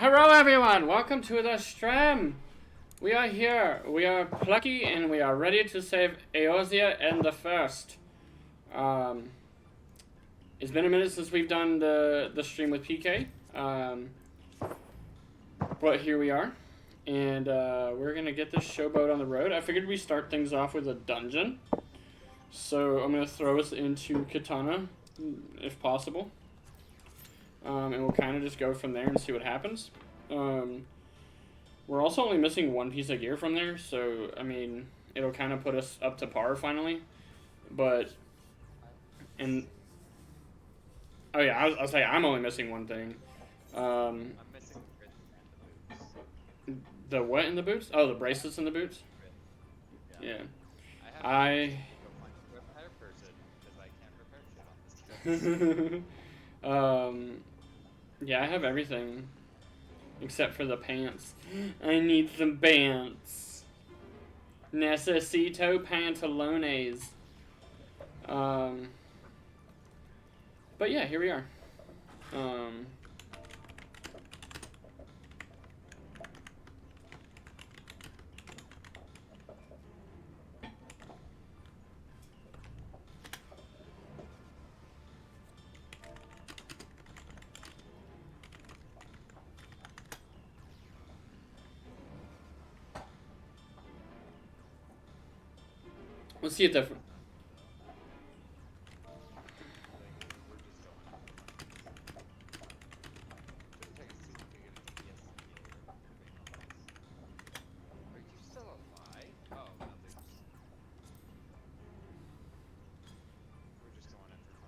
Hello everyone, welcome to the stream. We are here, we are plucky, and we are ready to save Eorzea and the First. It's been a minute since we've done the stream with PK, but here we are, and we're gonna get this showboat on the road. I figured we'd start things off with a dungeon, so I'm gonna throw us into Katana, if possible. And we'll kind of just go from there and see what happens. We're also only missing one piece of gear from there, so, I mean, it'll kind of put us up to par finally. But, and, oh yeah, I'll say I'm only missing one thing. I'm missing the boots. The what in the boots? Oh, the bracelets in the boots? Yeah. I go find a repair person, because I can't repair shit on this. Yeah, I have everything except for the pants. I need some pants. Necesito pantalones. But yeah, here we are. Let's see if the... Are you still alive? Oh, no, we're just going in for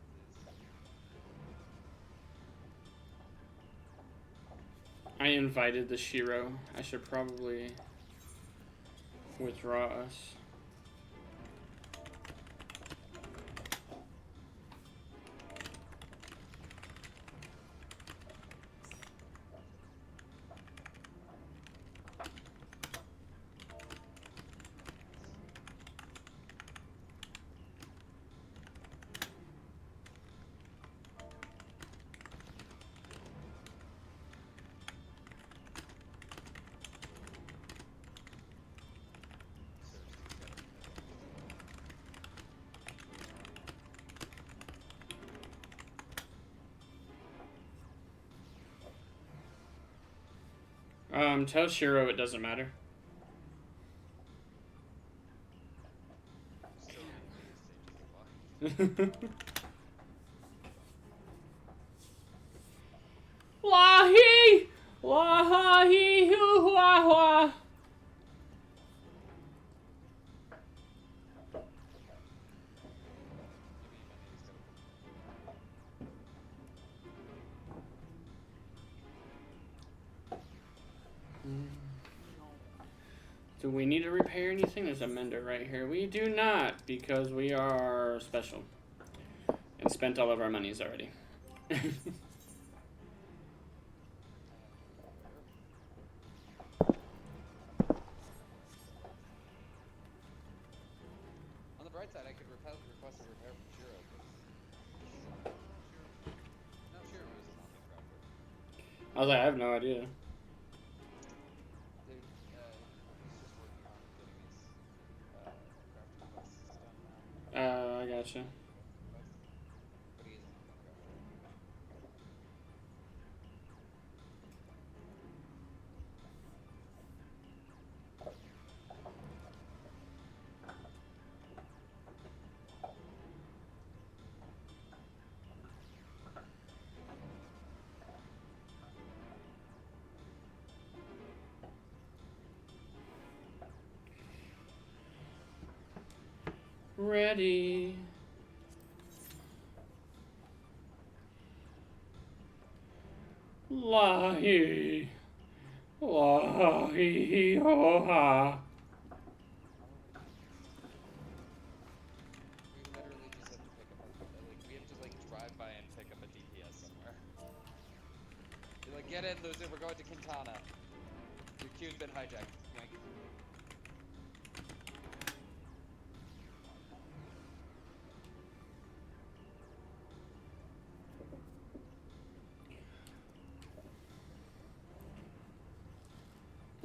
funsies. I invited the Shiro. I should probably withdraw us. Tell Shiro it doesn't matter. Wahi! Wahi! Wah! Do we need to repair anything? There's a mender right here. We do not, because we are special. And spent all of our monies already. On the bright side, I could request a repair from Shiro. No, Shiro isn't on the crafter. I was like, I have no idea. Dude, he's just working on getting his crafting quests done now. I gotcha. But he isn't on the crafter. Ready. Lahi. Lahi ho-ha. We literally just have to pick up we have to drive by and pick up a DPS somewhere. You're like, get in, loser, we're going to Quintana. Your queue's been hijacked. Yank.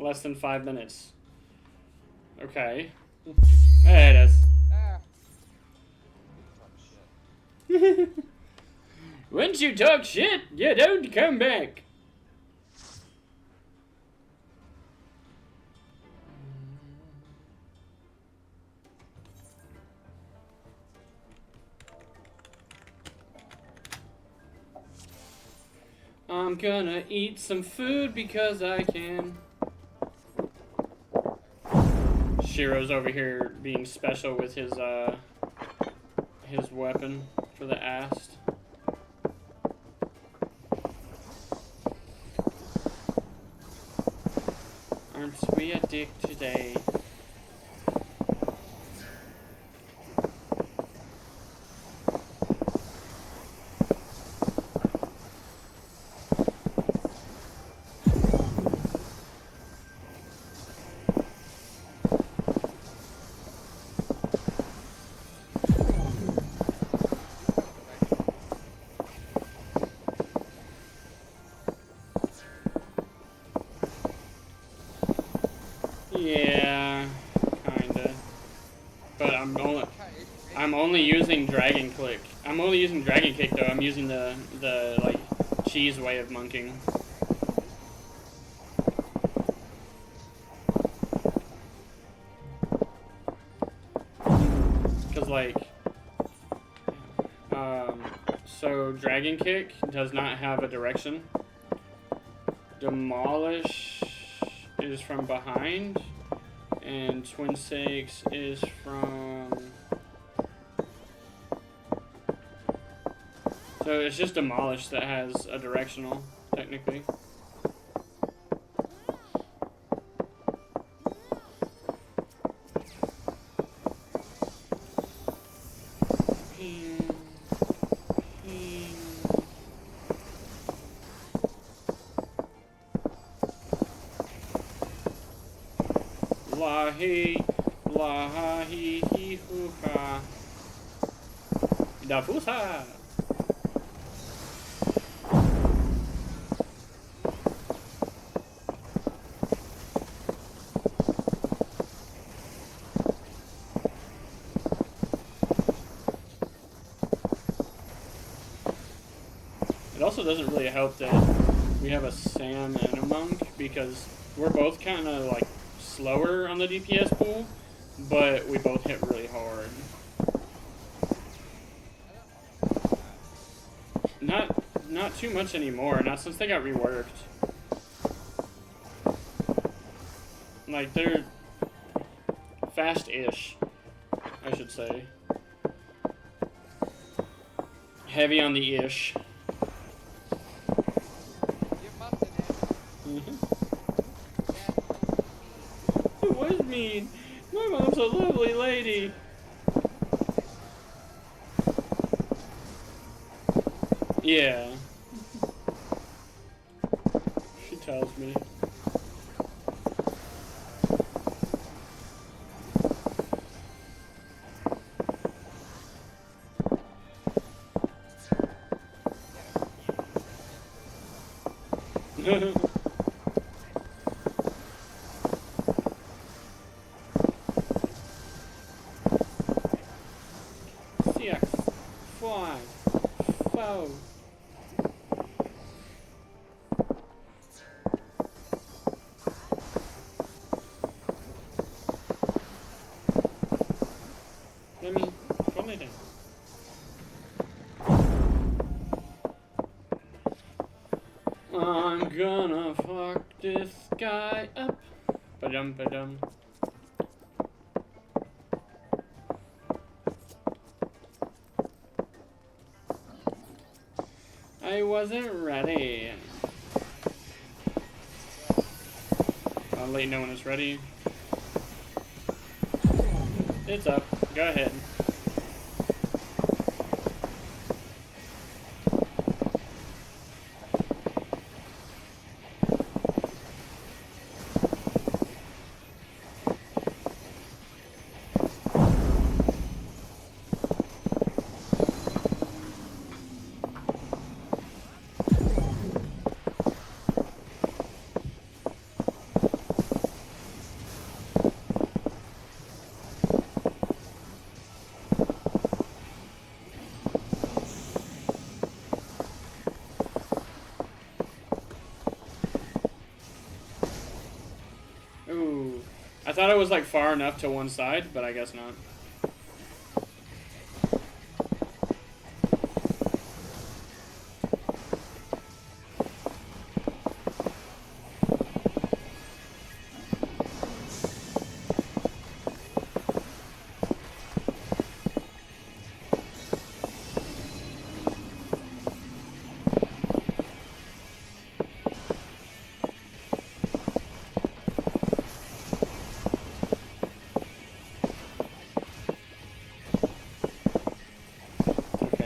less than 5 minutes. Okay. There it is. Ah. Talk shit. Once you talk shit, you don't come back. I'm gonna eat some food because I can. Shiro's over here being special with his weapon for the ast. Aren't we a dick today? Yeah, kinda. But I'm only using dragon click. I'm only using dragon kick though. I'm using the like cheese way of monking. Cause like so dragon kick does not have a direction. Demolish is from behind, and twin stakes is from. So it's just demolish that has a directional, technically. Lahi, lahi, hi, hu, ha. Dafusa. It also doesn't really help that we have a Sam and a Monk because we're both kind of like slower on the DPS pool, but we both hit really hard. Not too much anymore, not since they got reworked. Like, they're fast-ish, I should say. Heavy on the ish. It was mean. My mom's a lovely lady. Yeah. She tells me. I'm gonna fuck this guy up. Ba-dum, ba-dum. I wasn't ready. I'll let you know when it's ready. It's up. Go ahead. thought it was like far enough to one side, but I guess not.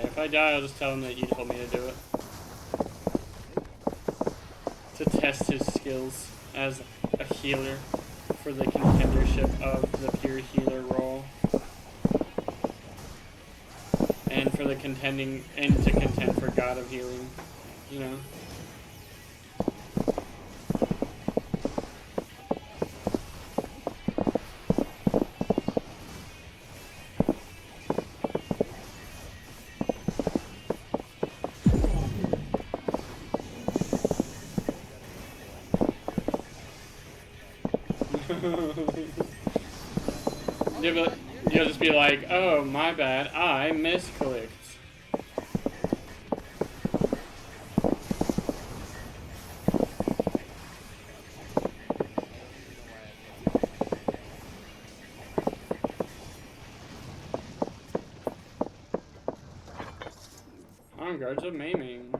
If I die, I'll just tell him that you told me to do it. To test his skills as a healer for the contendership of the pure healer role. And for the contending, and to contend for God of Healing, you know? You'll just be like, oh, my bad, I misclicked. On guards of maiming.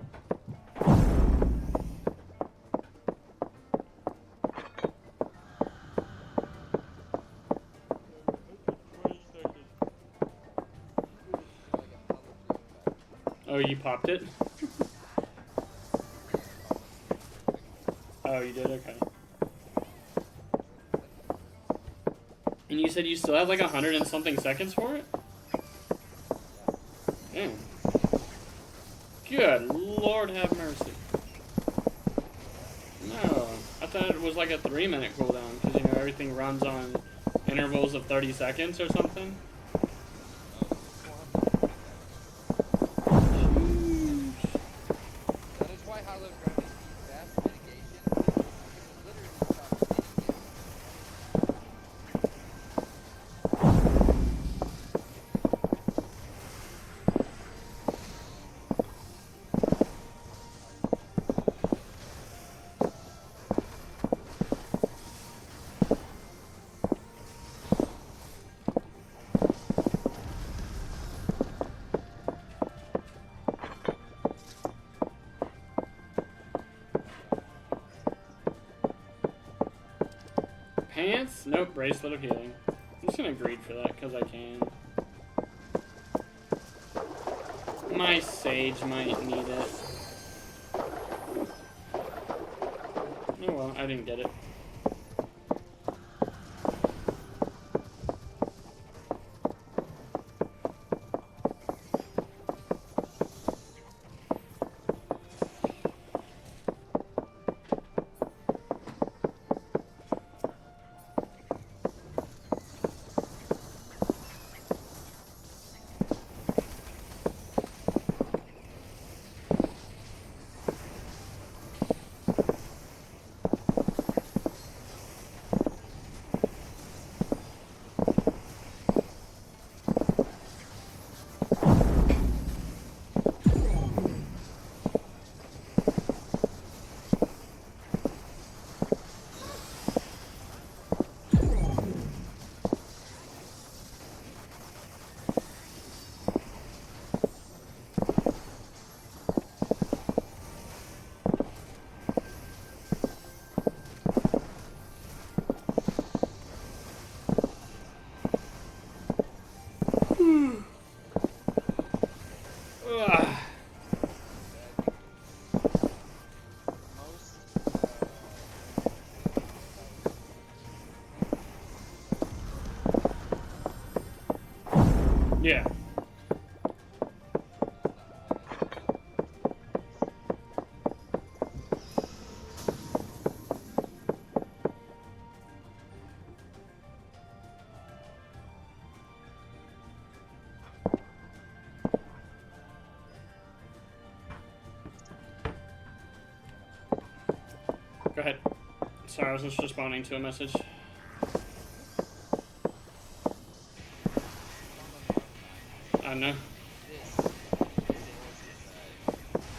Oh, you popped it? Oh, you did? Okay. And you said you still have like 100 and something seconds for it? Damn. Good Lord have mercy. No, I thought it was like a 3-minute cooldown, because, you know, everything runs on intervals of 30 seconds or something. Pants? Nope, bracelet of healing. I'm just gonna greed for that because I can. My sage might need it. Oh well, I didn't get it. Yeah. Go ahead. Sorry, I was just responding to a message. I know.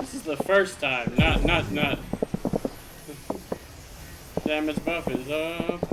This is This is the first time. Not. Damn, its buff is up.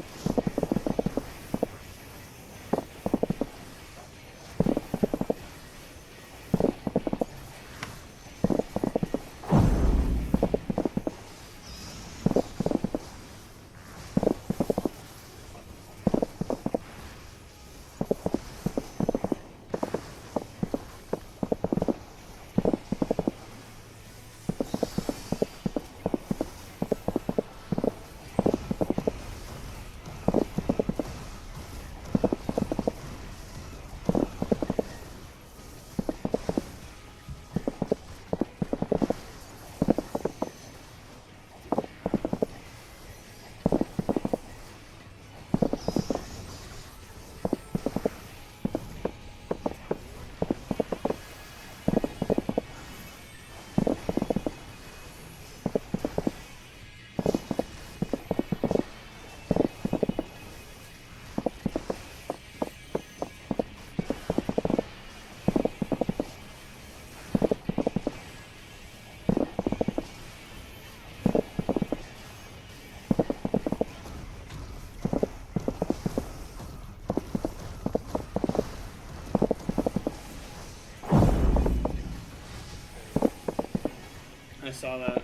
I saw that. I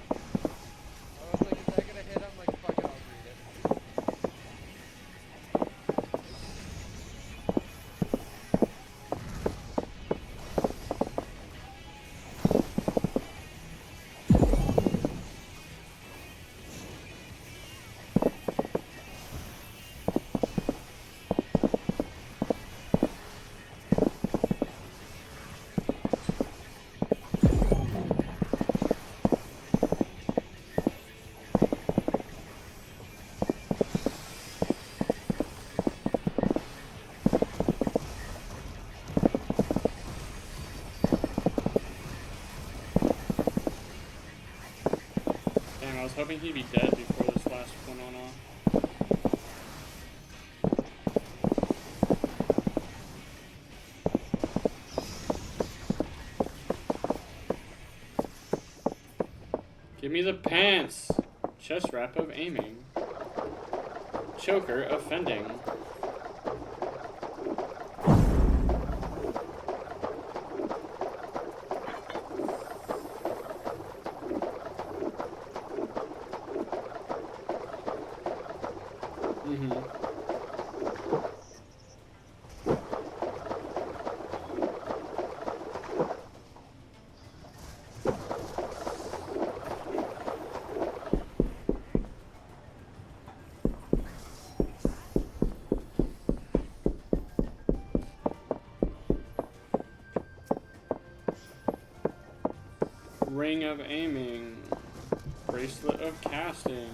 was like, is that gonna hit him? Like, fuck it, I'll read it. Damn, I was hoping he'd be dead before this last one went off. Give me the pants! Chest wrap of aiming. Choker offending. Ring of aiming. Bracelet of casting.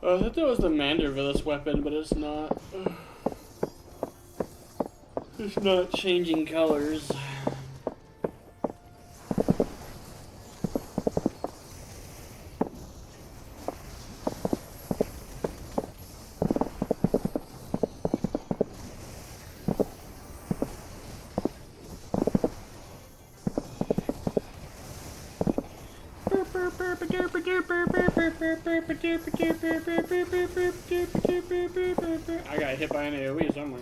Oh, I thought that was the Mandervillas weapon, but it's not. It's not changing colors. I got hit by an AoE somewhere.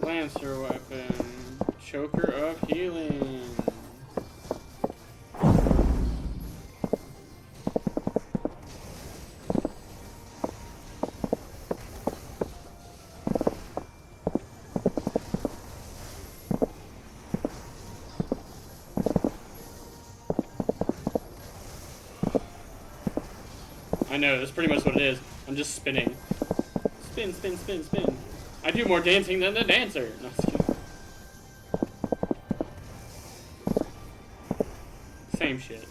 Lancer weapon. Choker of healing. I know, that's pretty much what it is. I'm just spinning. Spin, spin, spin, spin. I do more dancing than the dancer. No, just kidding. Same shit.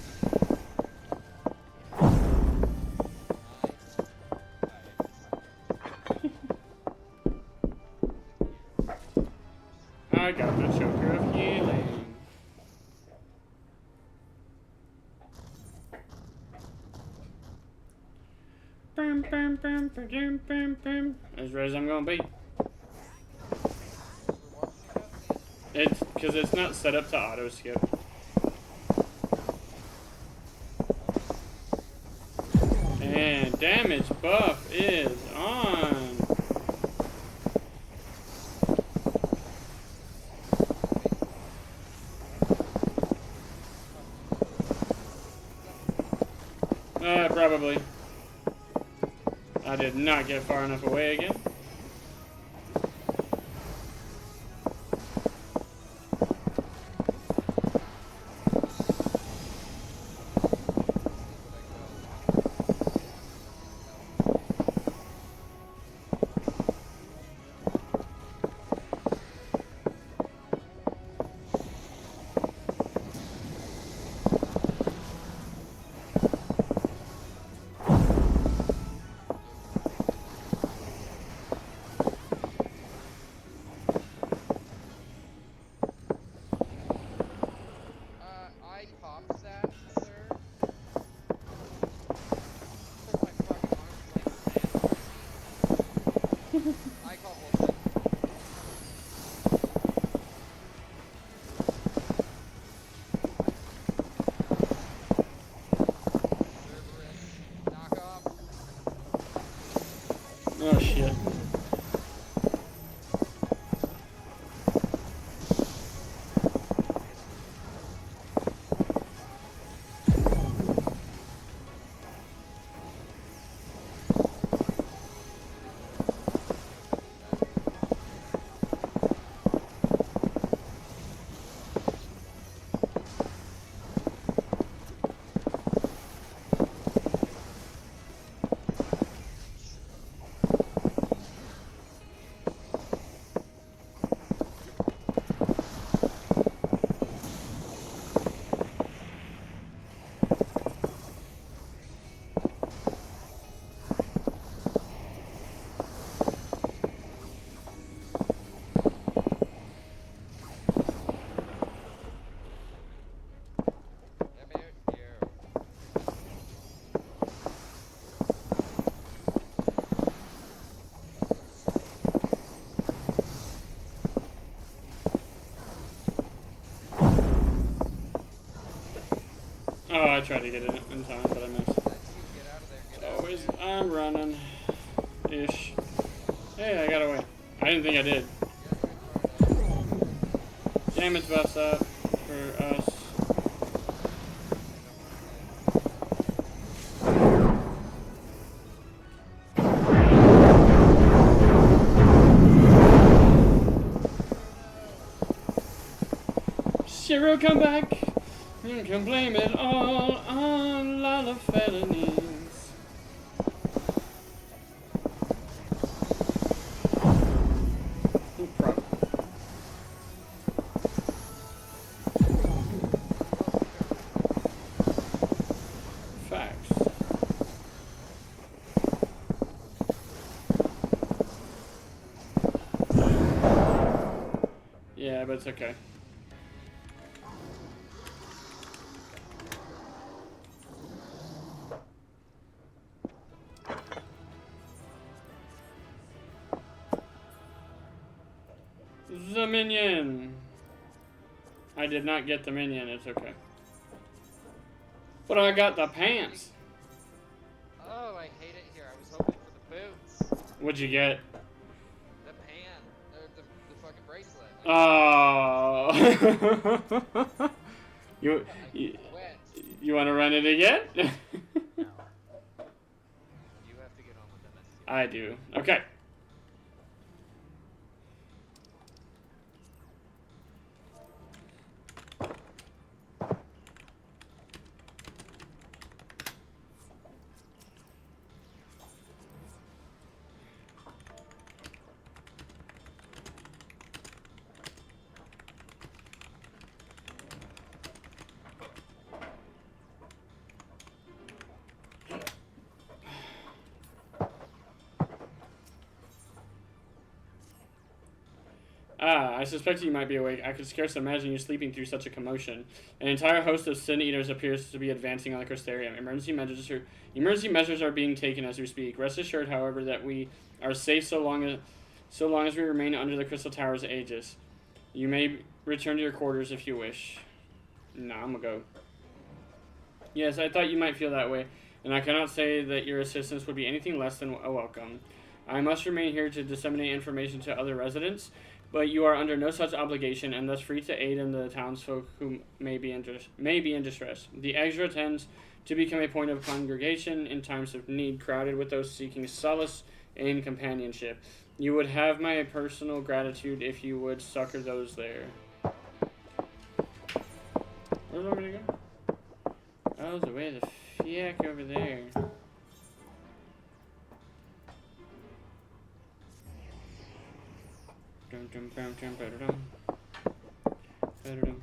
I got the choker of healing. Bam, bam, bam, bam, bam, bam. As ready as I'm gonna be. It's because it's not set up to auto skip. And damage buff is on. Probably. I did not get far enough away again. I popped that, sir. Took my fucking arm's length man. I call bullshit. Cerberus. Knock off. Oh shit. Oh, I tried to get it in time, but I missed. Always, I'm running. Ish. Hey, I got away. I didn't think I did. Damage buffs up for us. Shiro, come back. You can blame it all on Lala felonies. Facts. Yeah, but it's okay. The minion. I did not get the minion, it's okay. But I got the pants. Oh, I hate it here. I was hoping for the boots. What'd you get? The pan. The fucking bracelet. Oh. you I quit. you want to run it again? No. You have to get on with MST. I do. Okay. Ah, I suspected you might be awake. I could scarce imagine you sleeping through such a commotion. An entire host of sin eaters appears to be advancing on the Crystarium. Emergency measures are being taken as we speak. Rest assured, however, that we are safe so long as we remain under the Crystal Tower's aegis. You may return to your quarters if you wish. Nah, I'm gonna go. Yes, I thought you might feel that way, and I cannot say that your assistance would be anything less than a welcome. I must remain here to disseminate information to other residents, but you are under no such obligation and thus free to aid in the townsfolk who may be in distress. The Extra tends to become a point of congregation in times of need, crowded with those seeking solace and companionship. You would have my personal gratitude if you would succor those there. Where's I'm gonna go? Oh, the way the fiac over there. Dum dum dum dum dum dum dum dum.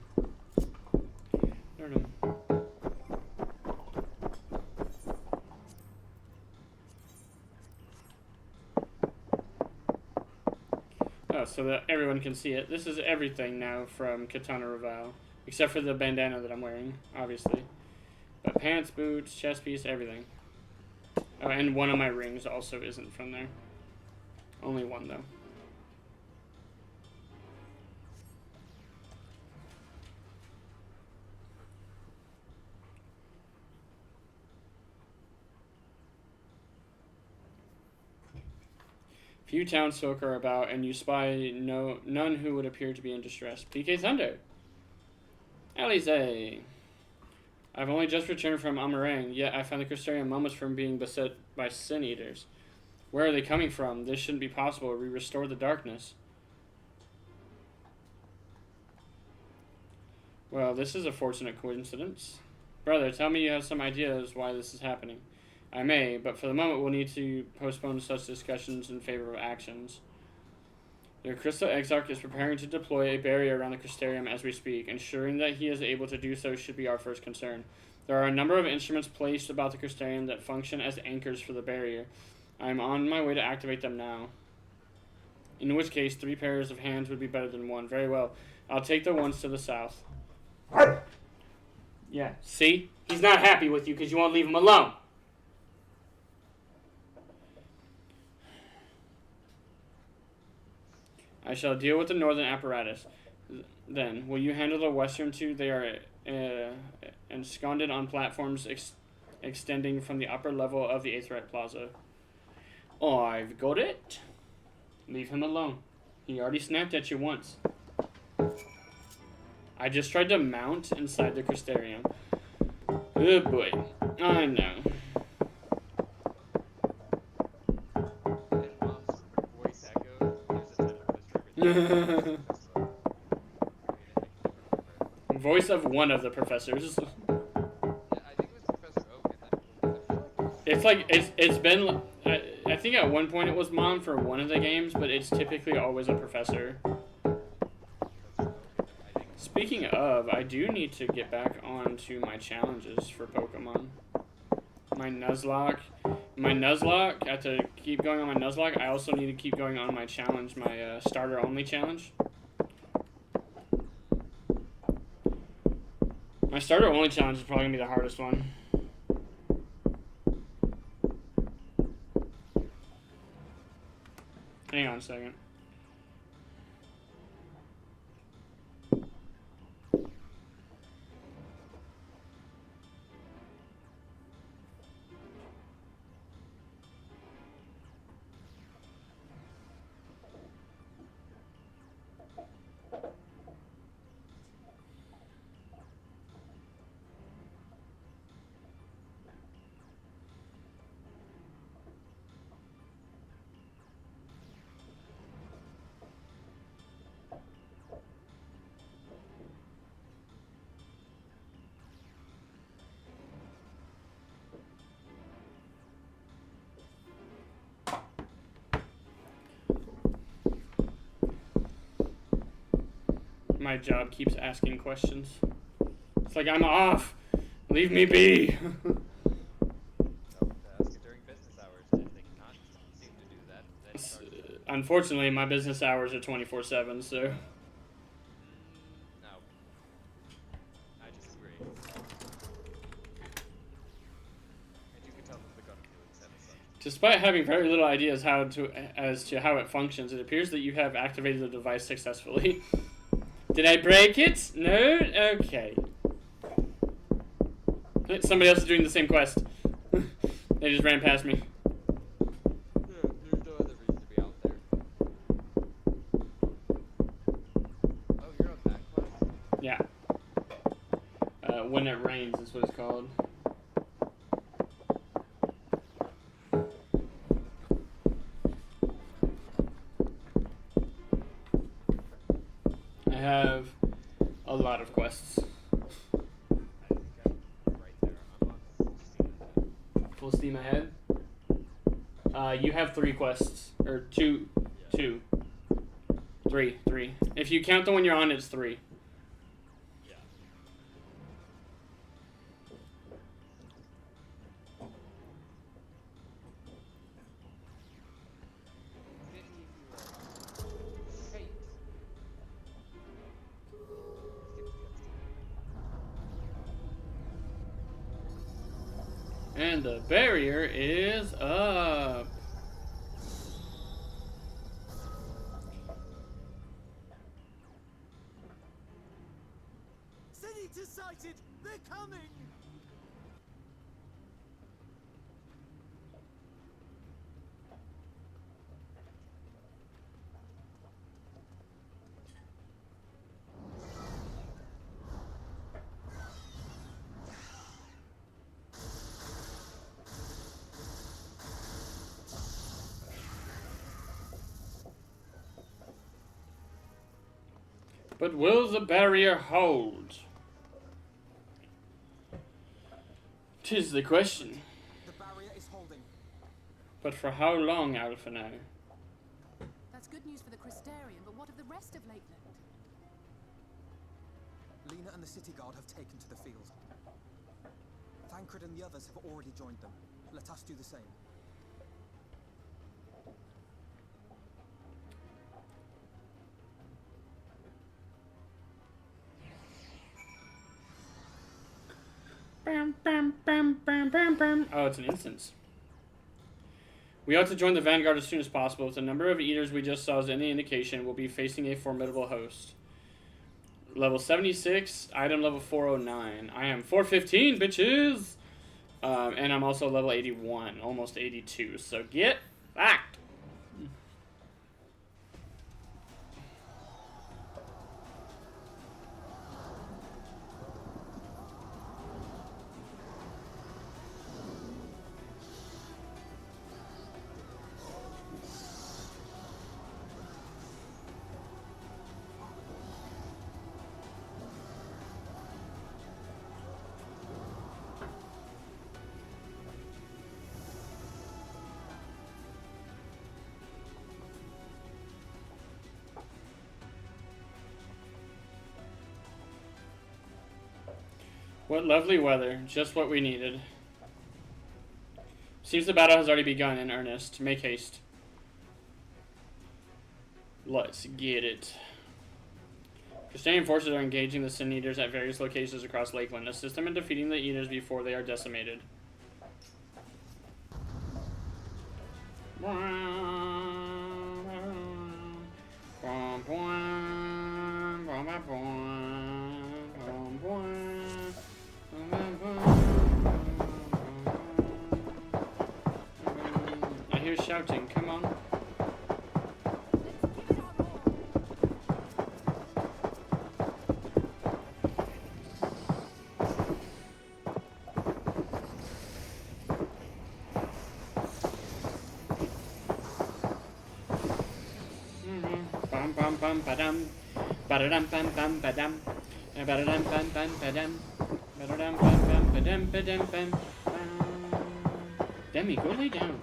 Oh, so that everyone can see it. This is everything now from Katana Reval, except for the bandana that I'm wearing, obviously. But pants, boots, chest piece, everything. Oh, and one of my rings also isn't from there. Only one, though. Few townsfolk are about, and you spy none who would appear to be in distress. PK Thunder. Alize. I've only just returned from Amarang, yet I find the Crystarium moments from being beset by sin eaters. Where are they coming from? This shouldn't be possible. We restore the darkness. Well, this is a fortunate coincidence. Brother, tell me you have some ideas why this is happening. I may, but for the moment we'll need to postpone such discussions in favor of actions. The Crystal Exarch is preparing to deploy a barrier around the Crystarium as we speak. Ensuring that he is able to do so should be our first concern. There are a number of instruments placed about the Crystarium that function as anchors for the barrier. I am on my way to activate them now. In which case, 3 pairs of hands would be better than 1. Very well. I'll take the ones to the south. Yeah, see? He's not happy with you because you won't leave him alone. I shall deal with the northern apparatus. Then, will you handle the western two? They are ensconced on platforms extending from the upper level of the Aetheryte Plaza. I've got it. Leave him alone. He already snapped at you once. I just tried to mount inside the Crystarium. Oh boy. I know. Voice of one of the professors. Yeah, I think it was Professor Oak. It's been. I think at one point it was Mom for one of the games, but it's typically always a professor. Speaking of, I do need to get back onto my challenges for Pokemon. My Nuzlocke. I have to keep going on my Nuzlocke. I also need to keep going on my challenge, my starter only challenge. My starter only challenge is probably going to be the hardest one. Hang on a second. my job keeps asking questions. It's like, I'm off. Leave me be. Ask it during business hours. If they cannot seem to do that, then charge them. Unfortunately, my business hours are 24/7, so. No. I disagree. And you can tell them the gun feelings have a son. Despite having very little idea as to how it functions, it appears that you have activated the device successfully. Did I break it? No? Okay. Somebody else is doing the same quest. They just ran past me. Yeah, there's no other reason to be out there. Oh, you're on that quest? Yeah. When it rains is what it's called. I have a lot of quests. I think I'm right there. I'm on full steam ahead. Full steam ahead. You have 3 quests. Or 2. Yeah. 2. 3. If you count the one you're on, it's 3. Yeah. Fate. And the barrier is up. Senator sighted! They're coming! But will the barrier hold? 'Tis the question. The barrier is holding. But for how long, Alpha now? That's good news for the Crystarian, but what of the rest of Lakeland? Lena and the city guard have taken to the field. Thancred and the others have already joined them. Let us do the same. Bam, bam, bam, bam, bam, bam. Oh, it's an instance. We ought to join the Vanguard as soon as possible. If the number of eaters we just saw is any indication, we'll be facing a formidable host. Level 76, item level 409. I am 415, bitches! And I'm also level 81, almost 82. So get back! What lovely weather. Just what we needed. Seems the battle has already begun in earnest. Make haste. Let's get it. Crystarian forces are engaging the Sin Eaters at various locations across Lakeland. Assist them in defeating the Eaters before they are decimated. I hear shouting. Come on. Bum bum bum badum, badadum bum bum badum, badadum bum bum badum, badadum bum bum badum badum bum. Demi, go lay down. Go.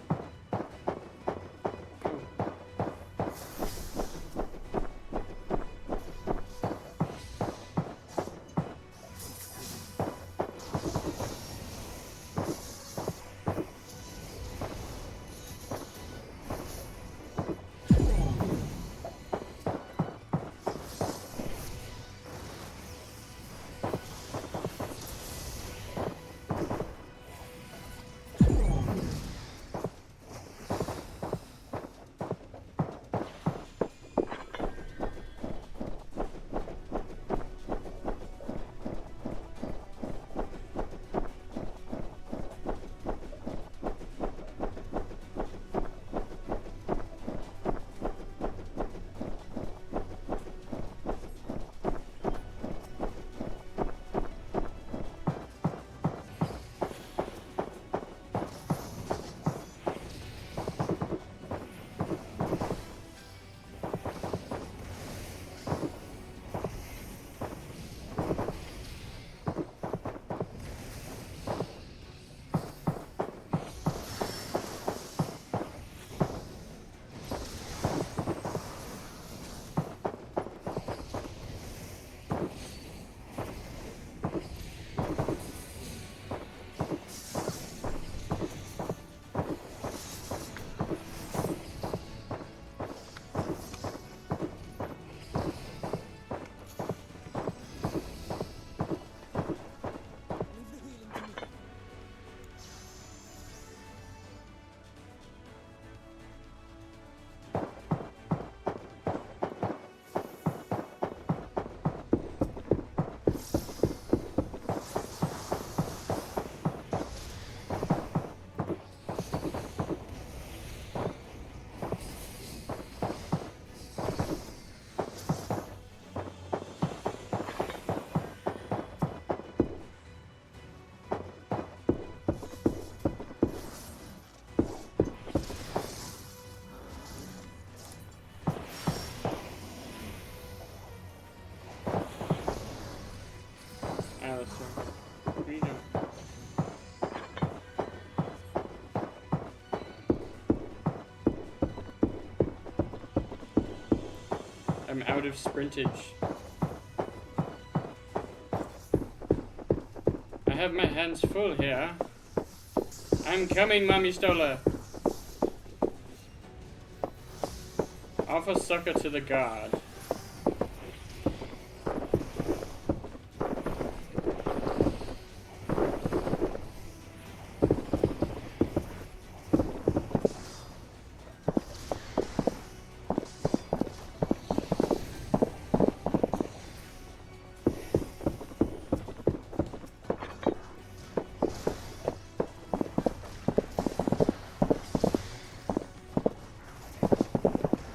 that, sir. What are you doing? I'm out of sprintage. I have my hands full here. I'm coming, Mommy Stola. Offer succor to the guard.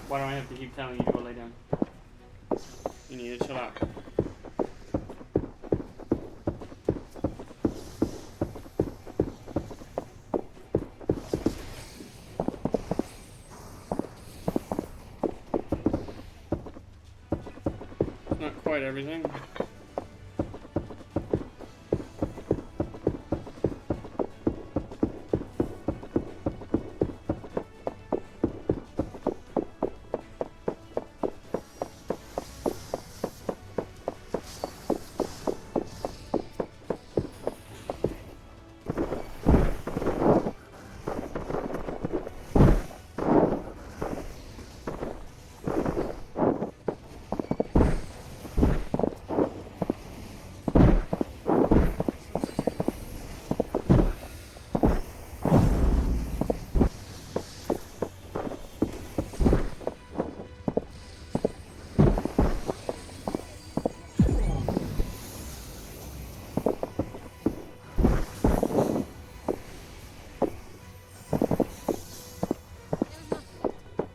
Why do I have to keep telling you to go lay down? You need to chill out. It's not quite everything.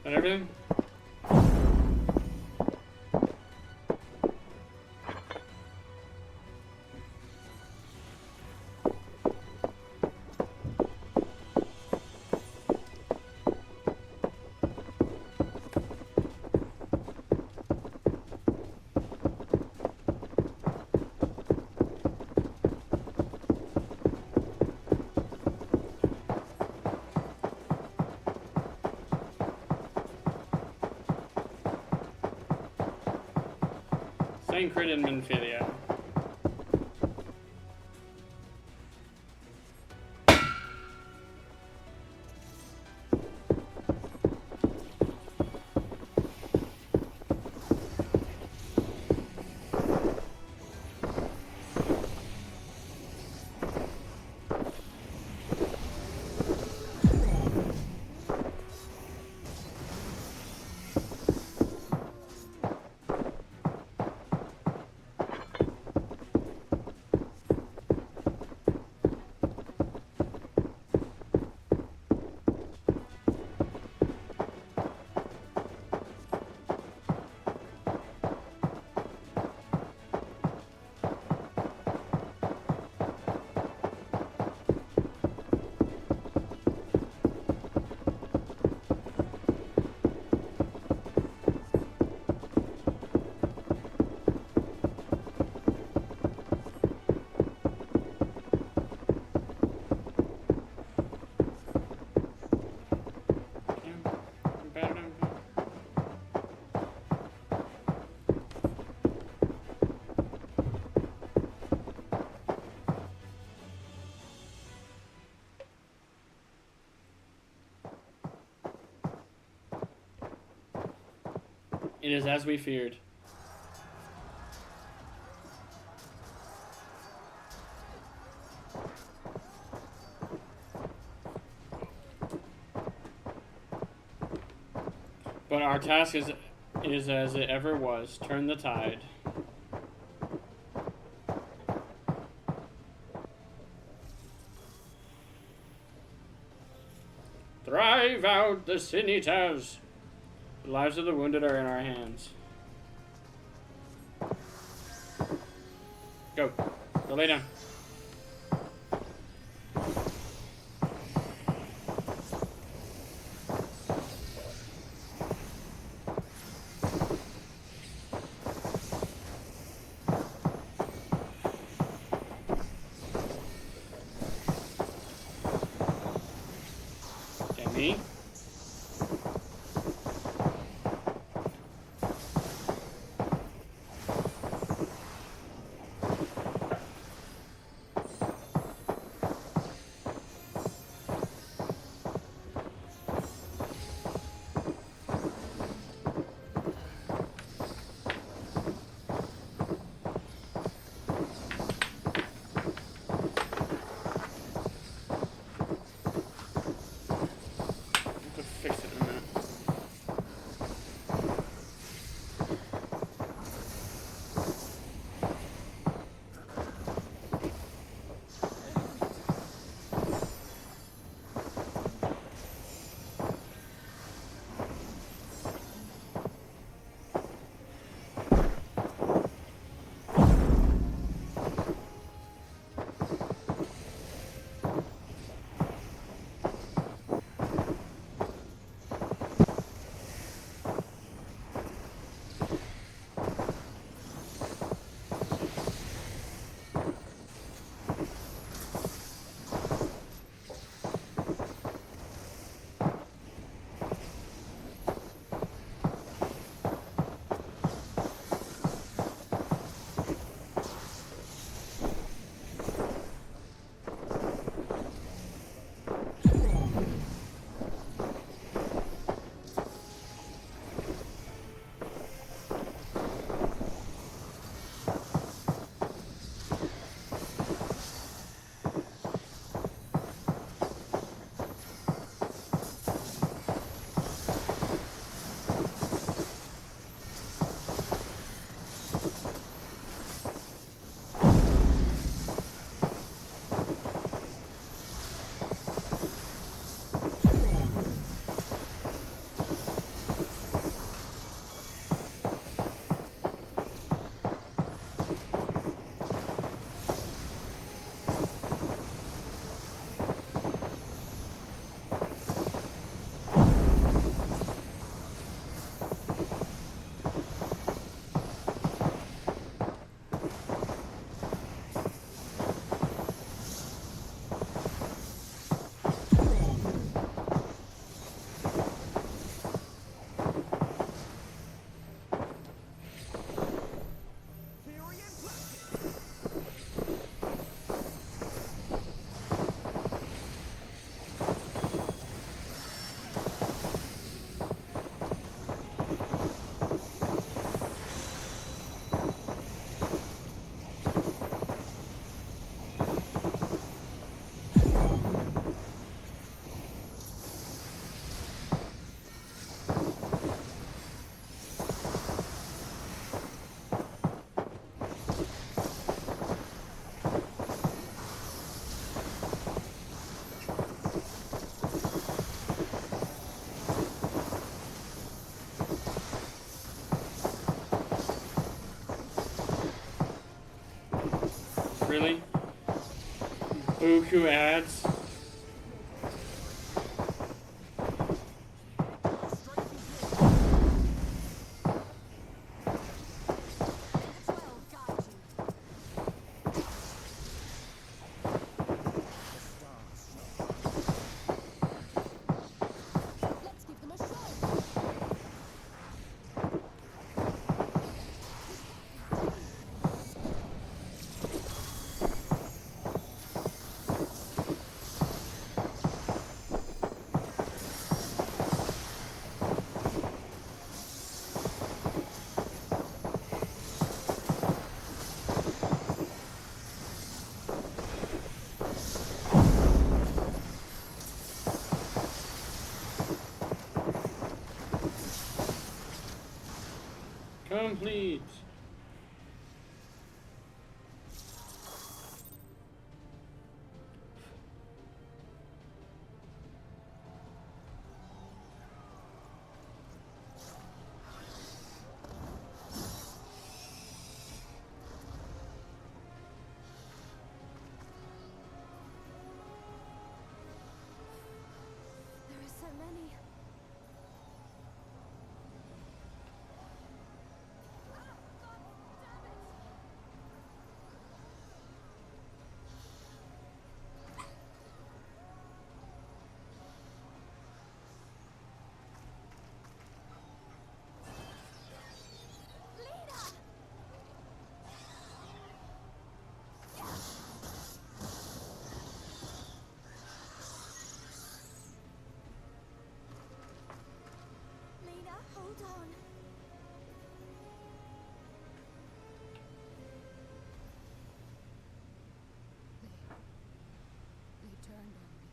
That everything? Saint Crit and Minfilia. It is as we feared. But our task is as it ever was, turn the tide. Drive out the Sinitas! The lives of the wounded are in our hands. Go. Go lay down. really? Buku ads. Let's give them a show. Complete. There are so many. Lena, hold on. They turned on me.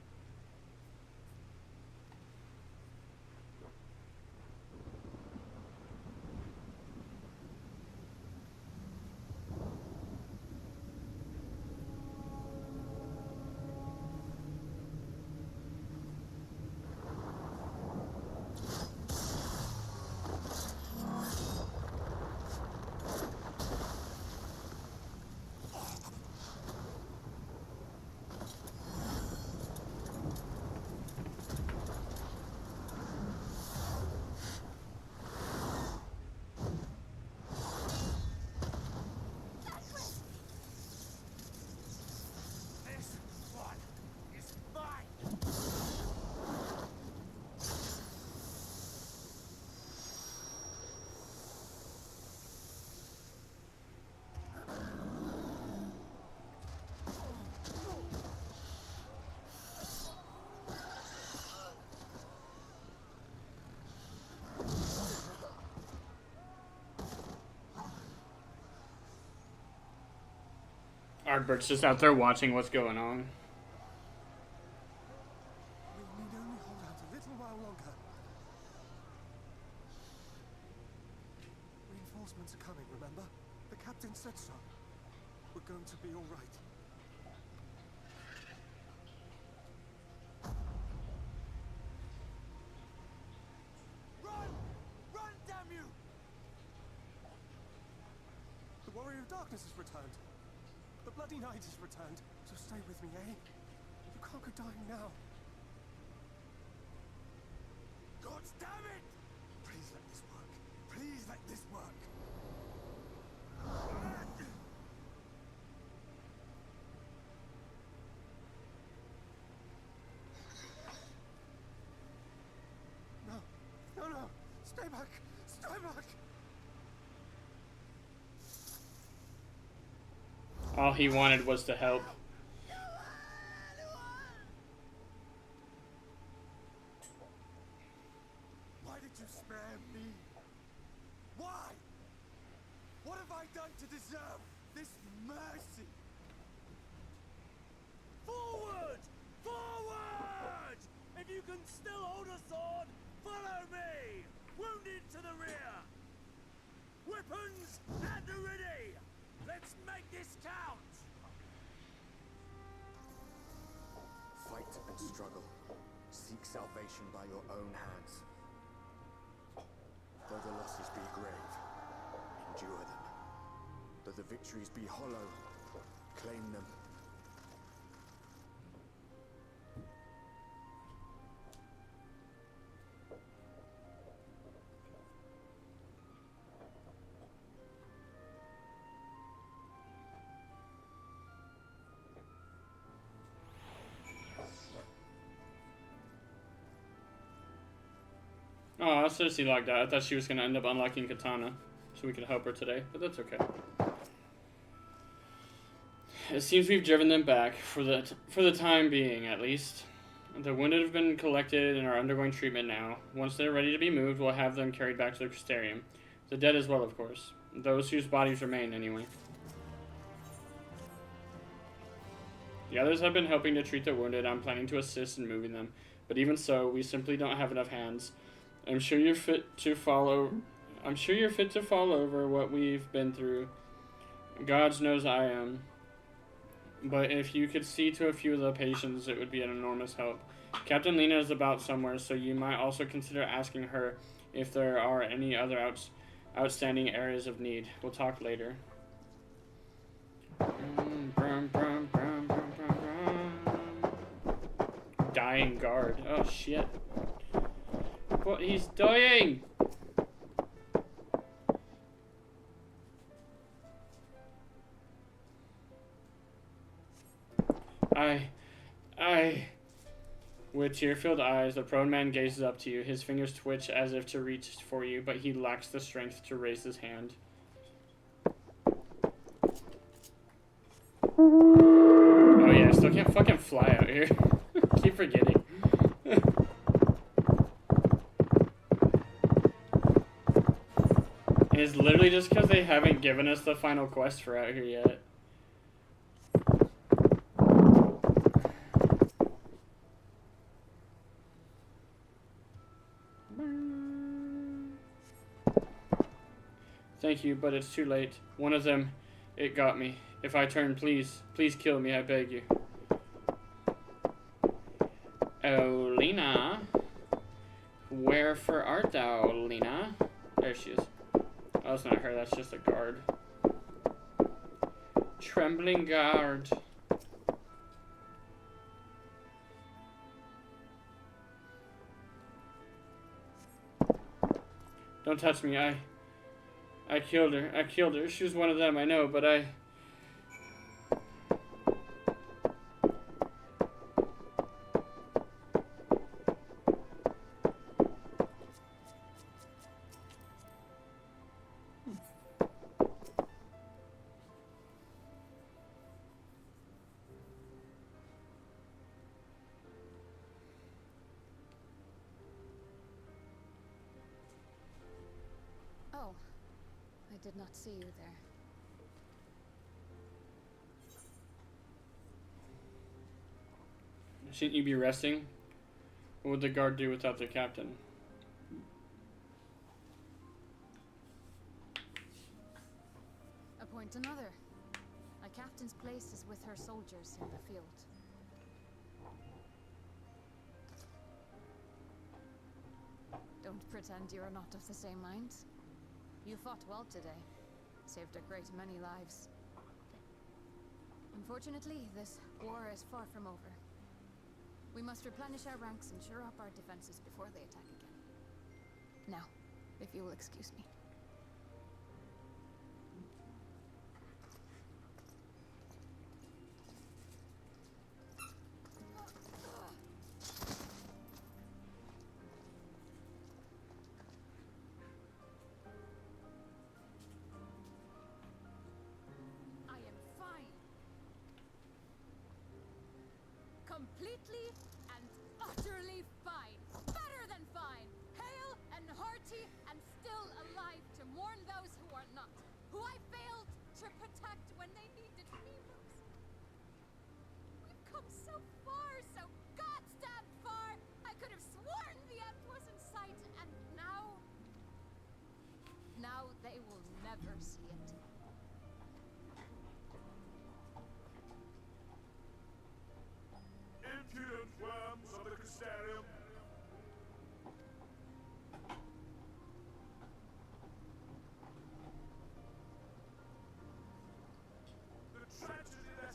This one is mine! Ardbert's just out there watching what's going on. We need only hold out a little while longer. Reinforcements are coming, remember? The captain said so. We're going to be all right. Run! Run, damn you! The Warrior of Darkness has returned. The Bloody Knight has returned. So stay with me, eh? You can't go dying now. God damn it! Please let this work. Please let this work. No. No, no. Stay back. Stay back. All he wanted was to help. Why did you spare me? Why? What have I done to deserve this mercy? Forward! Forward! If you can still hold a sword, follow me! Wounded to the rear! Weapons at the ready! Let's make this count! Fight and struggle. Seek salvation by your own hands. Though the losses be grave, endure them. Though the victories be hollow, Claim them. Oh, I was seriously like that. I thought she was gonna end up unlocking Katana, so we could help her today, but that's okay. It seems we've driven them back, for the time being, at least. The wounded have been collected and are undergoing treatment now. Once they're ready to be moved, we'll have them carried back to the Crystarium. The dead as well, of course. Those whose bodies remain, anyway. The others have been helping to treat the wounded. I'm planning to assist in moving them. But even so, we simply don't have enough hands. I'm sure you're fit to fall over what we've been through. God knows I am. But if you could see to a few of the patients, it would be an enormous help. Captain Lena is about somewhere, so you might also consider asking her if there are any other outstanding areas of need. We'll talk later. Dying guard. Oh, shit. What? He's dying! With tear-filled eyes, the prone man gazes up to you. His fingers twitch as if to reach for you, but he lacks the strength to raise his hand. Oh yeah, I still can't fucking fly out here. Keep forgetting. And it's literally just because they haven't given us the final quest for out here yet. Thank you, but it's too late. One of them, it got me. If I turn, please kill me, I beg you. Oh, Lena. Wherefore art thou, Lena? There she is. Oh, that's not her, that's just a guard. Trembling guard. Don't touch me, I killed her. She was one of them, I know, but I... Oh, I did not see you there. Shouldn't you be resting? What would the guard do without the captain? Appoint another. A captain's place is with her soldiers in the field. Don't pretend you're not of the same mind. You fought well today. Saved a great many lives. Unfortunately, this war is far from over. We must replenish our ranks and shore up our defenses before they attack again. Now, if you will excuse me. I am fine. Completely and utterly fine. Better than fine. Hale and hearty and still alive to mourn those who are not. Who I failed to protect when they needed me most. We've come so far, so goddamn far. I could have sworn the end was in sight, and now they will never see it. Impudent worms of the Crystarium. The tragedy that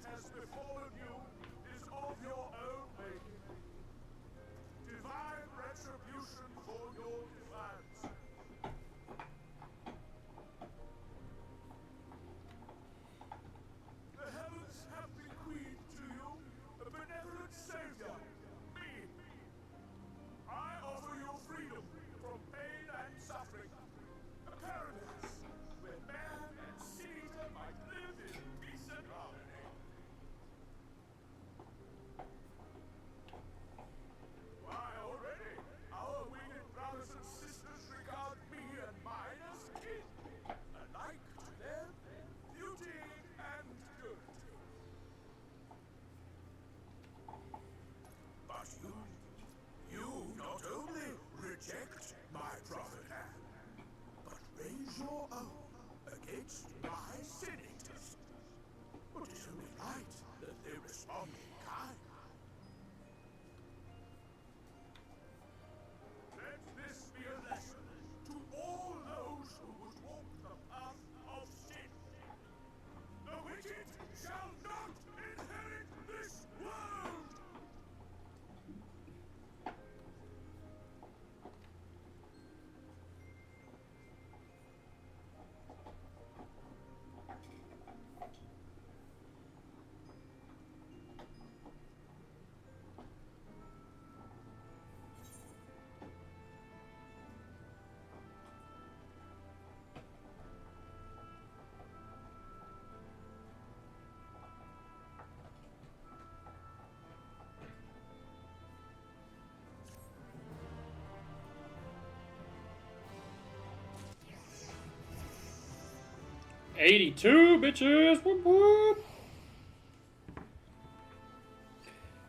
82, bitches! Whoop whoop!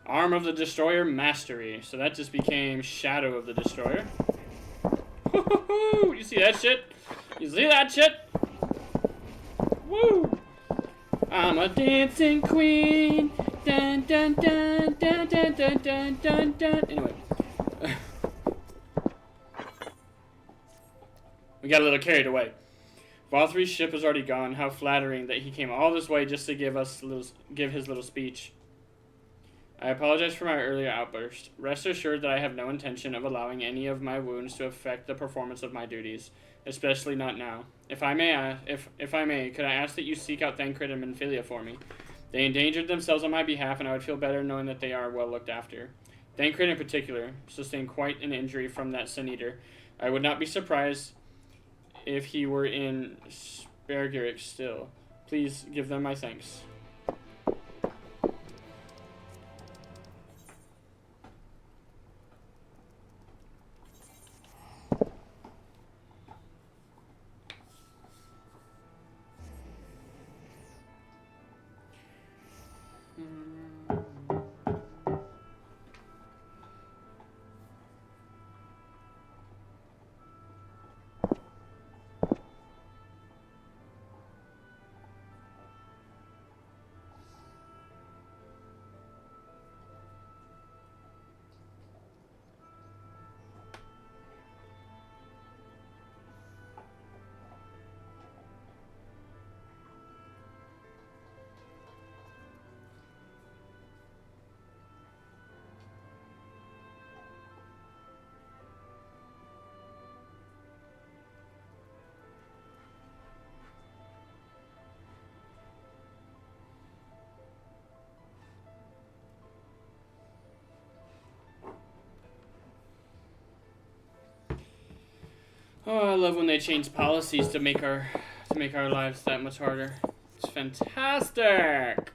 Arm of the Destroyer Mastery. So that just became Shadow of the Destroyer. Woo-hoo-hoo! You see that shit? You see that shit? Woo! I'm a dancing queen. Dun dun dun dun dun dun dun dun dun. Anyway. We got a little carried away. Valthry's ship is already gone. How flattering that he came all this way just to give his little speech. I apologize for my earlier outburst. Rest assured that I have no intention of allowing any of my wounds to affect the performance of my duties, especially not now. If I may, could I ask that you seek out Thancred and Minfilia for me? They endangered themselves on my behalf, and I would feel better knowing that they are well looked after. Thancred in particular sustained quite an injury from that Sun Eater. I would not be surprised if he were in Spergeric still. Please give them my thanks. Oh, I love when they change policies to make our lives that much harder. It's fantastic.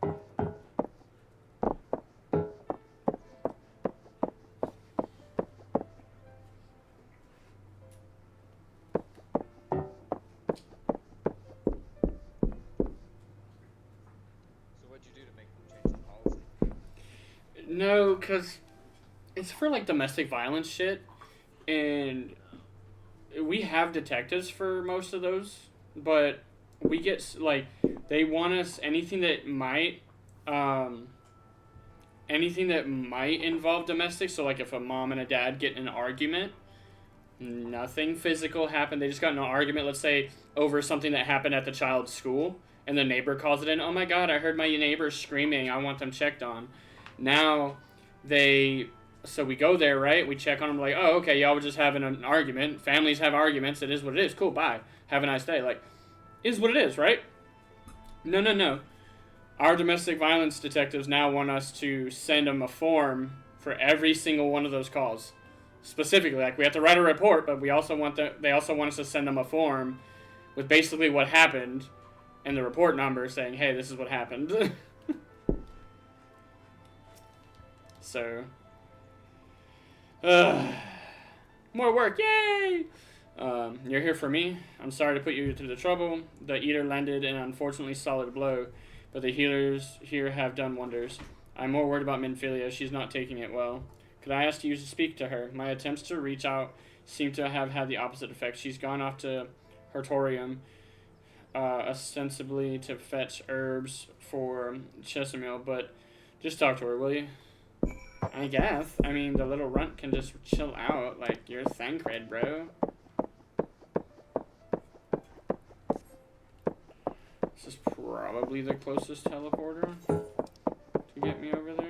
So what'd you do to make them change the policy? No, because it's for like domestic violence shit. And we have detectives for most of those, but we get, like, they want us, anything that might involve domestic, so like if a mom and a dad get in an argument, nothing physical happened, they just got in an argument, let's say, over something that happened at the child's school, and the neighbor calls it in, oh my god, I heard my neighbor screaming, I want them checked on. Now, so we go there, right? We check on them, like, oh, okay, y'all were just having an argument. Families have arguments. It is what it is. Cool, bye. Have a nice day. Like, is what it is, right? No. Our domestic violence detectives now want us to send them a form for every single one of those calls. Specifically, like, we have to write a report, but they also want us to send them a form with basically what happened and the report number saying, hey, this is what happened. So... more work, yay! You're here for me. I'm sorry to put you through the trouble. The Eater landed an unfortunately solid blow, but the healers here have done wonders. I'm more worried about Minfilia. She's not taking it well. Could I ask you to speak to her? My attempts to reach out seem to have had the opposite effect. She's gone off to Hertorium, ostensibly to fetch herbs for Chesamil, but just talk to her, will you? I guess. I mean, the little runt can just chill out. Like, you're Thancred, bro. This is probably the closest teleporter to get me over there.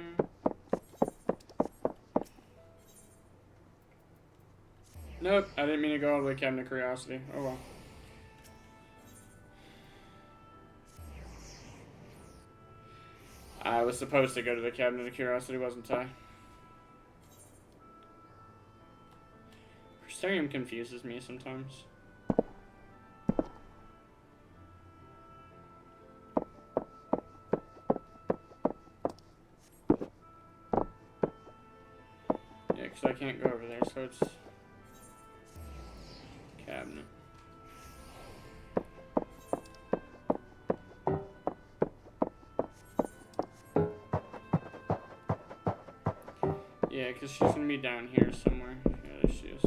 Nope, I didn't mean to go all the way to Cabinet of Curiosity. Oh well. I was supposed to go to the Cabinet of Curiosity, wasn't I? Mysterium confuses me sometimes. Yeah, because I can't go over there, so it's... Cabinet. Yeah, because she's going to be down here somewhere. Yeah, there she is.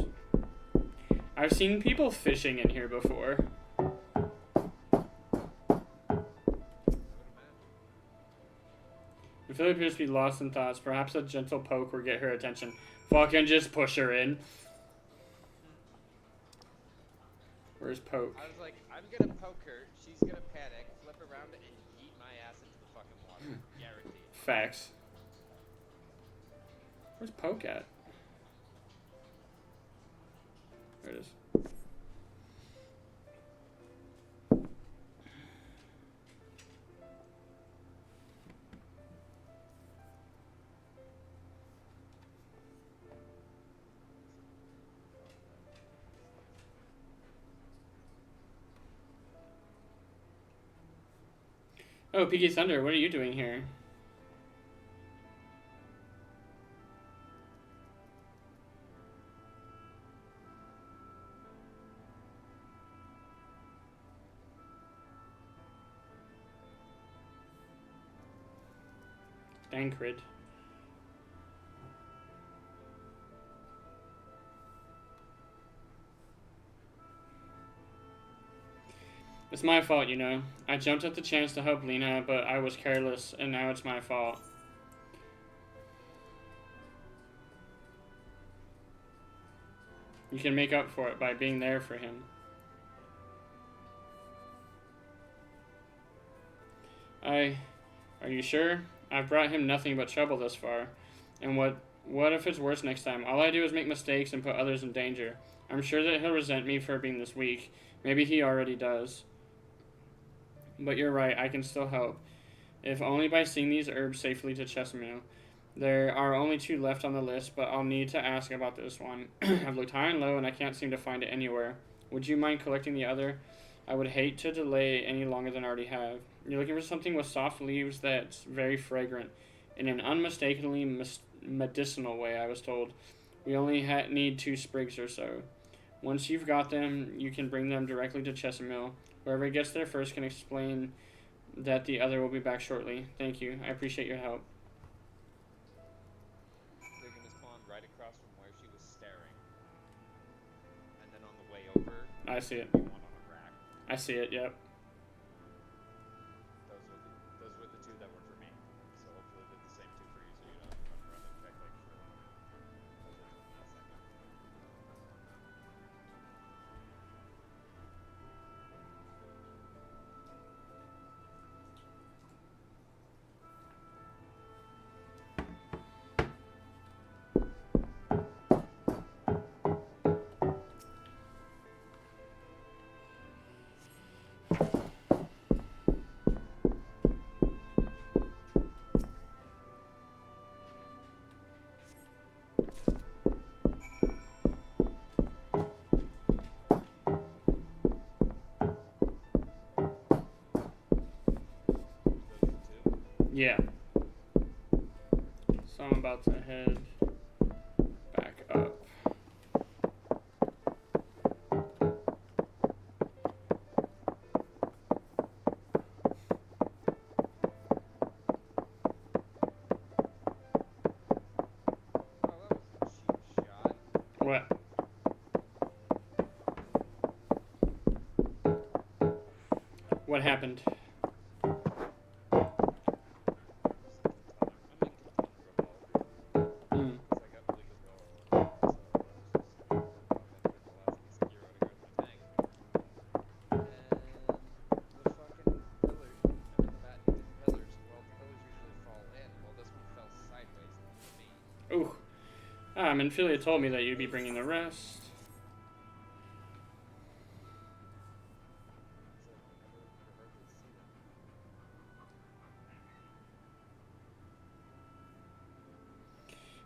I've seen people fishing in here before. Philly appears to be lost in thoughts. Perhaps a gentle poke will get her attention. Fucking just push her in. Where's Poke? I was like, I'm gonna poke her, she's gonna panic, flip around, and yeet my ass into the fucking water. Guaranteed. Facts. Where's Poke at? There it is. Oh, Peaky Thunder, what are you doing here? Dankrid. It's my fault, you know. I jumped at the chance to help Lena, but I was careless, and now it's my fault. You can make up for it by being there for him. Are you sure? I've brought him nothing but trouble thus far. And what if it's worse next time? All I do is make mistakes and put others in danger. I'm sure that he'll resent me for being this weak. Maybe he already does. But you're right, I can still help. If only by seeing these herbs safely to Chesimil. There are only 2 left on the list, but I'll need to ask about this one. I've looked high and low, and I can't seem to find it anywhere. Would you mind collecting the other? I would hate to delay any longer than I already have. You're looking for something with soft leaves that's very fragrant. In an unmistakably medicinal way, I was told. We only need 2 sprigs or so. Once you've got them, you can bring them directly to Chesimil. Whoever gets there first can explain that the other will be back shortly. Thank you. I appreciate your help. They're gonna spawn right across from where she was staring. And then on the way over, I see it. one on a rack. I see it, yep. Those were the 2 that were for me. So hopefully they're the same 2 for you, so you don't have to run around and check like for others in that second. Yeah. So I'm about to head back up. What? What happened? Ooh. Ophelia told me that you'd be bringing the rest.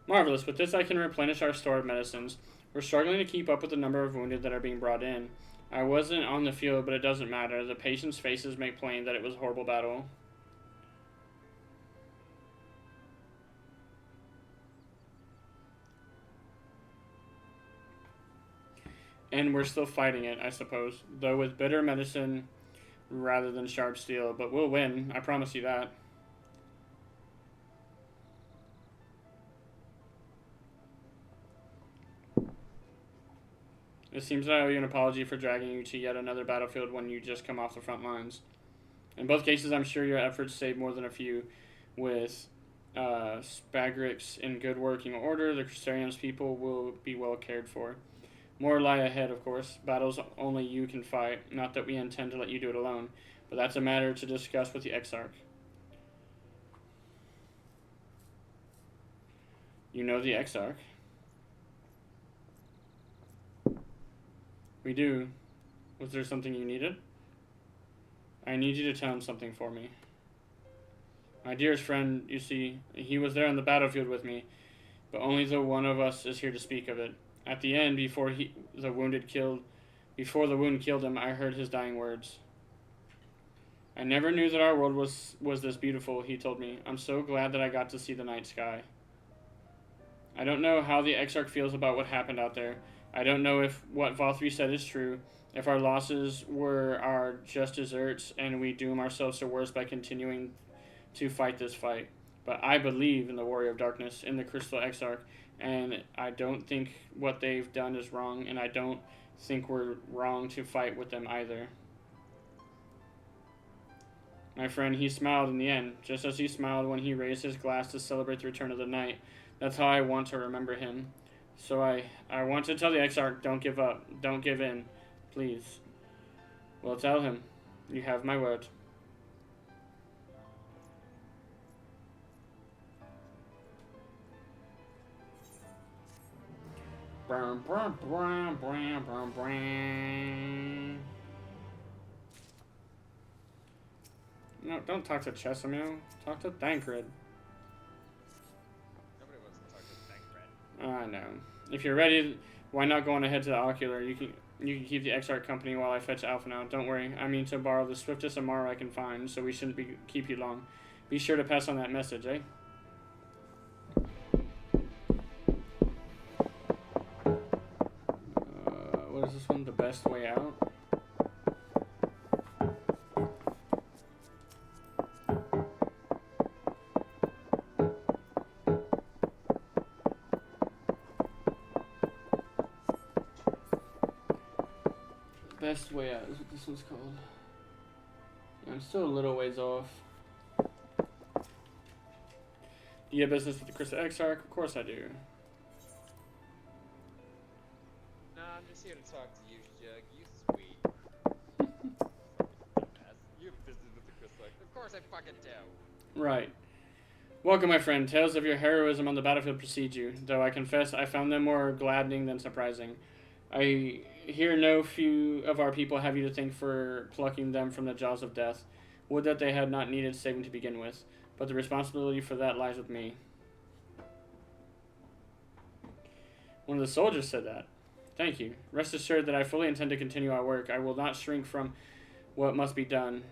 Marvelous. With this, I can replenish our store of medicines. We're struggling to keep up with the number of wounded that are being brought in. I wasn't on the field, but it doesn't matter. The patients' faces make plain that it was a horrible battle. And we're still fighting it, I suppose. Though with bitter medicine rather than sharp steel. But we'll win. I promise you that. It seems that I owe you an apology for dragging you to yet another battlefield when you just come off the front lines. In both cases, I'm sure your efforts saved more than a few. With Spagrix in good working order, the Crystarium's people will be well cared for. More lie ahead, of course. Battles only you can fight. Not that we intend to let you do it alone, but that's a matter to discuss with the Exarch. You know the Exarch? We do. Was there something you needed? I need you to tell him something for me. My dearest friend, you see, he was there on the battlefield with me, but only the one of us is here to speak of it. At the end, before the wound killed him, I heard his dying words. I never knew that our world was this beautiful, he told me. I'm so glad that I got to see the night sky. I don't know how the Exarch feels about what happened out there. I don't know if what Valtteri said is true, if our losses were our just deserts and we doom ourselves to worse by continuing to fight this fight. But I believe in the Warrior of Darkness, in the Crystal Exarch, and I don't think what they've done is wrong, and I don't think we're wrong to fight with them either. My friend, he smiled in the end, just as he smiled when he raised his glass to celebrate the return of the night. That's how I want to remember him. So I want to tell the Exarch, don't give up, don't give in, please. Well, tell him. You have my word. No, don't talk to Chesamil. Talk to Thancred. Nobody wants to talk to Thancred. I know. If you're ready, why not go on ahead to the Ocular? You can keep the Exarch company while I fetch Alpha now. Don't worry. I mean to borrow the swiftest Amaro I can find, so we shouldn't keep you long. Be sure to pass on that message, eh? What is this one? The best way out? Best way out is what this one's called. Yeah, I'm still a little ways off. Do you have business with the Crystal Exarch? Of course I do. Nah, I'm just here to talk to you, Jug. You sweet. Dumbass. You have business with the Crystal Exarch. Of course I fucking do. Right. Welcome, my friend. Tales of your heroism on the battlefield precede you, though I confess I found them more gladdening than surprising. I hear no few of our people have you to thank for plucking them from the jaws of death. Would that they had not needed saving to begin with, but the responsibility for that lies with me. One of the soldiers said that. Thank you. Rest assured that I fully intend to continue our work. I will not shrink from what must be done,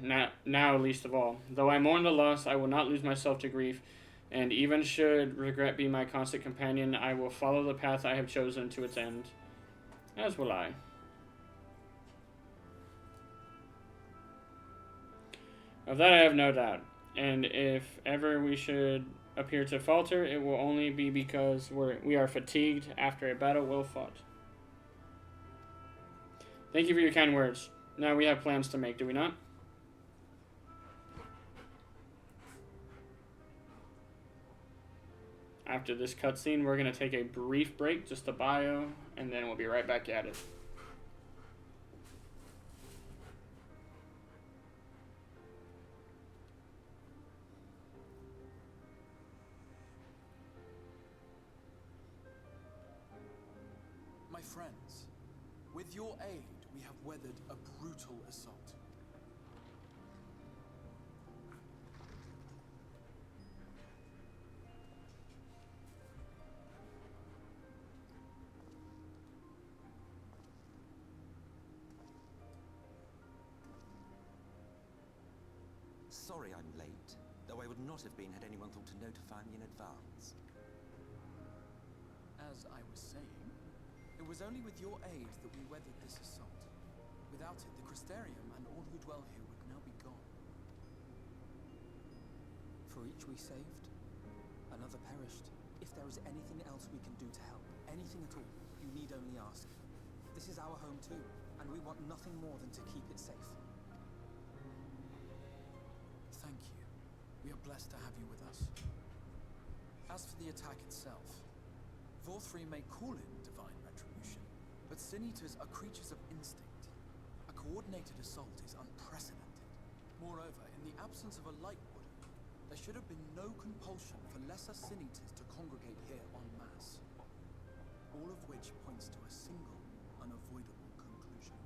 now least of all. Though I mourn the loss, I will not lose myself to grief, and even should regret be my constant companion, I will follow the path I have chosen to its end. As will I. Of that I have no doubt, and if ever we should appear to falter, it will only be because we are fatigued after a battle well fought. Thank you for your kind words. Now we have plans to make, do we not? After this cutscene, we're going to take a brief break, just a bio, and then we'll be right back at it. My friends, with your aid, we have weathered a brutal assault. Sorry I'm late, though I would not have been had anyone thought to notify me in advance. As I was saying, it was only with your aid that we weathered this assault. Without it, the Crystarium and all who dwell here would now be gone. For each we saved, another perished. If there is anything else we can do to help, anything at all, you need only ask. This is our home too, and we want nothing more than to keep it safe. Thank you. We are blessed to have you with us. As for the attack itself, Vorthri may call it divine retribution, but Sin Eaters are creatures of instinct. A coordinated assault is unprecedented. Moreover, in the absence of a light warden, there should have been no compulsion for lesser Sin Eaters to congregate here en masse. All of which points to a single, unavoidable conclusion.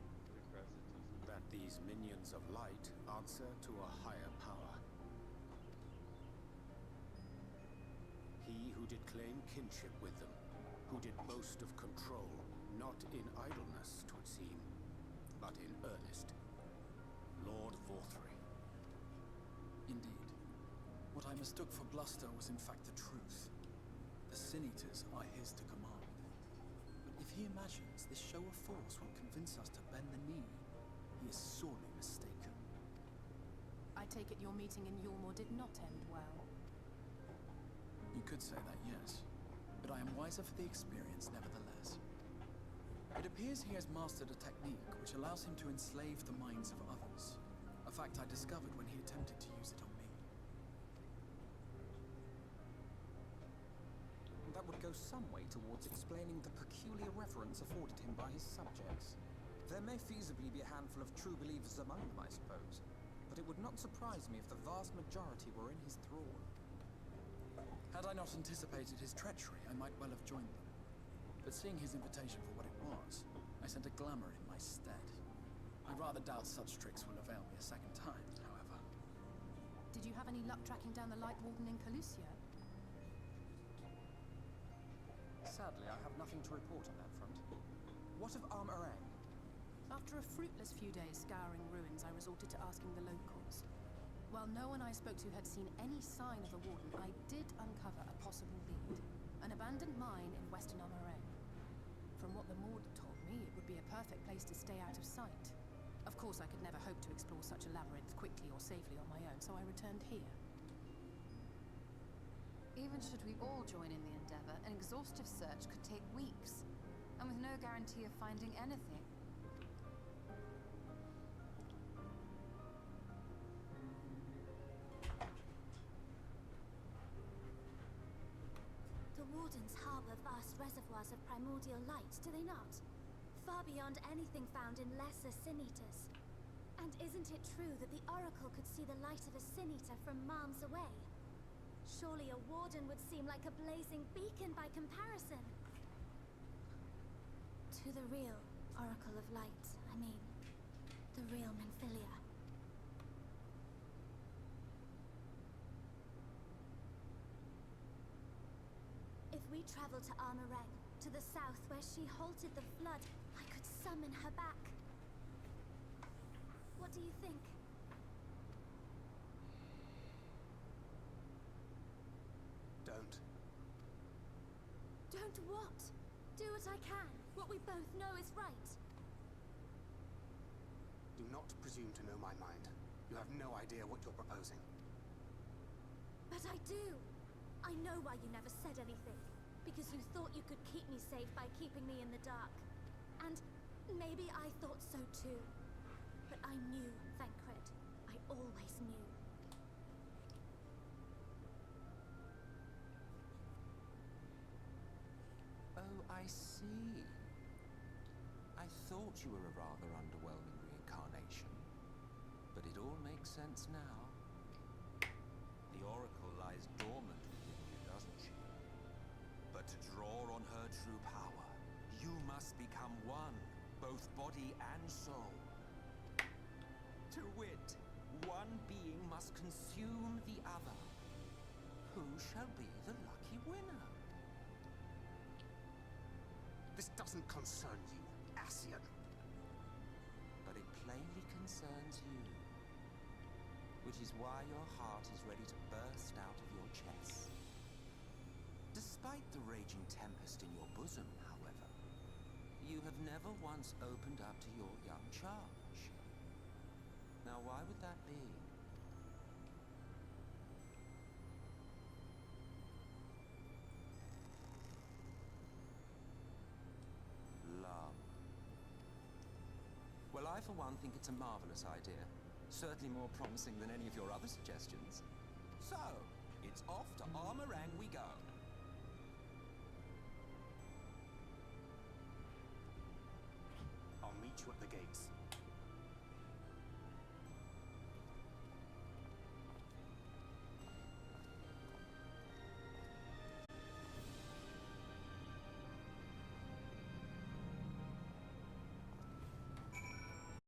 That these minions of light answer to a higher power. He who did claim kinship with them, who did boast of control, not in idleness, 'twould seem, but in earnest. Lord Vorthri. Indeed. What I mistook for bluster was in fact the truth. The Sin Eaters are his to command. But if he imagines this show of force will convince us to bend the knee, he is sorely mistaken. I take it your meeting in Yulmore did not end well. You could say that, yes. But I am wiser for the experience nevertheless. It appears he has mastered a technique which allows him to enslave the minds of others. A fact I discovered when he attempted to use it on me. That would go some way towards explaining the peculiar reverence afforded him by his subjects. There may feasibly be a handful of true believers among them, I suppose. But it would not surprise me if the vast majority were in his thrall. Had I not anticipated his treachery, I might well have joined them. But seeing his invitation for what it was, I sent a glamour in my stead. I rather doubt such tricks will avail me a second time, however. Did you have any luck tracking down the Light Warden in Calusia? Sadly, I have nothing to report on that front. What of Armorang? After a fruitless few days scouring ruins, I resorted to asking the locals. While no one I spoke to had seen any sign of a warden, I did uncover a possible lead. An abandoned mine in western Armorang. From what the Mord told me, it would be a perfect place to stay out of sight. Of course, I could never hope to explore such a labyrinth quickly or safely on my own, so I returned here. Even should we all join in the endeavor, an exhaustive search could take weeks, and with no guarantee of finding anything. The Wardens harbor vast reservoirs of primordial light, do they not? Far beyond anything found in lesser Sin Eaters. And isn't it true that the Oracle could see the light of a Sin Eater from miles away? Surely a Warden would seem like a blazing beacon by comparison. To the real Oracle of Light, I mean. The real Menphilia. If we travel to Armorang, to the south where she halted the flood, I could summon her back. What do you think? Don't. Don't what? Do what I can. What we both know is right. Do not presume to know my mind. You have no idea what you're proposing. But I do. I know why you never said anything. Because you thought you could keep me safe by keeping me in the dark. And maybe I thought so too. But I knew, Thancred. I always knew. Oh, I see. I thought you were a rather underwhelming reincarnation. But it all makes sense now. The Oracle lies dormant within you, doesn't she? But to draw on her true power, you must become one, both body and soul. To wit, one being must consume the other. Who shall be the lucky winner? This doesn't concern you, Ascian. But it plainly concerns you. Which is why your heart is ready to burst out of your chest. Despite the raging tempest in your bosom, however, you have never once opened up to your young charge. Now, why would that be? Love. Well, I for one think it's a marvelous idea. Certainly more promising than any of your other suggestions. So, it's off to Armorang we go.